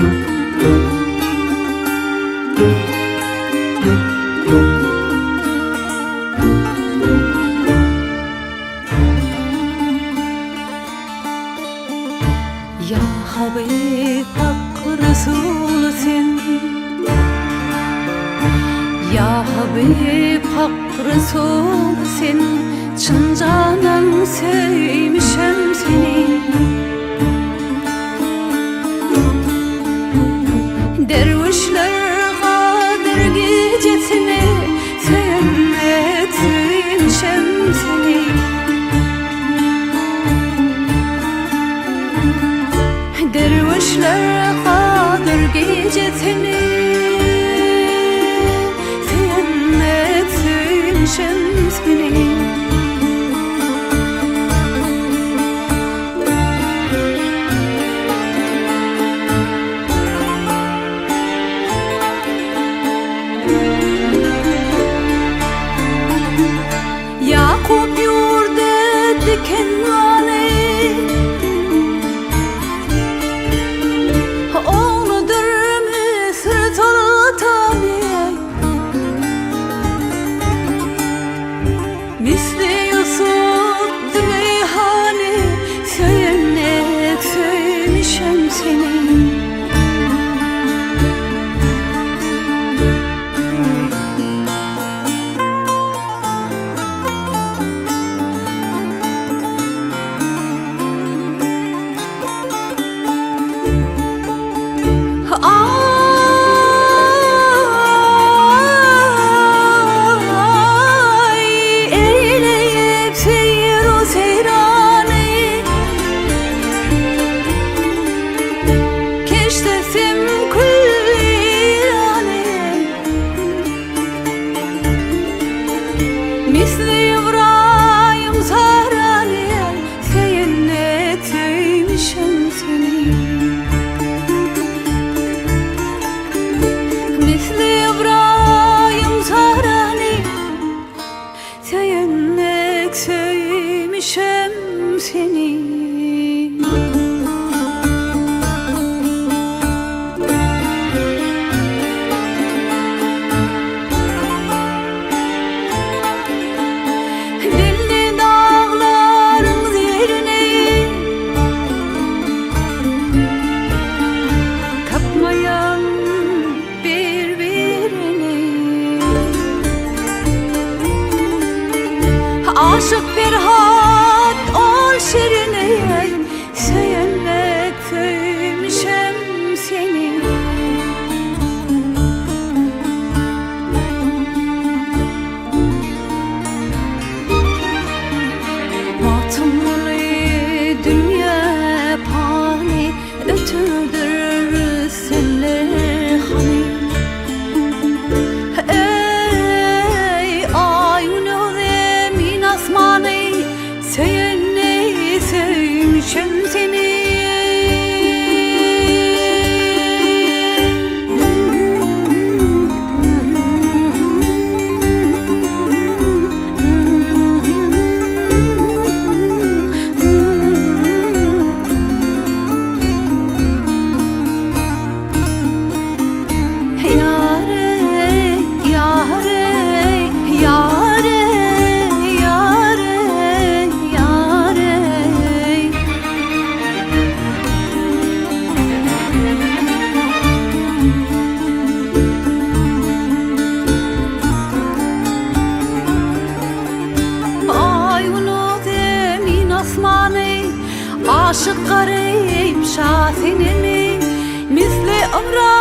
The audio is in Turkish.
Ya Habib Hak Resul sen, Ya Habib Hak Resul sen, çın canan sevmişem seni. Dervişler Kadir gecesini sevmişem seni. Dervişler Kadir gecesini sevmişem seni. Yakup yurda diken vane, oğludur Mısır Sultanı. Misli Yusuf Züleyhani, söylemek söylemişem seni. Ay eyleyip seyir-u seyrani, keştesim küllirani. Misli İbrahim Zahrani, seyenle tüymüşüm seni. Misli İbrahim Zahrani, seyenle sevmişem seni. Dilli dağların yerine tapmayan birbirini, aşık Ferhat ol şirine, seyenle sevmişem seni. Batımlı dünya pani, ötüdür senle hani. Ey ayunu zemin asmanı, seyenle sevmişem seni. Aşık garip şahinimi, misli ömrü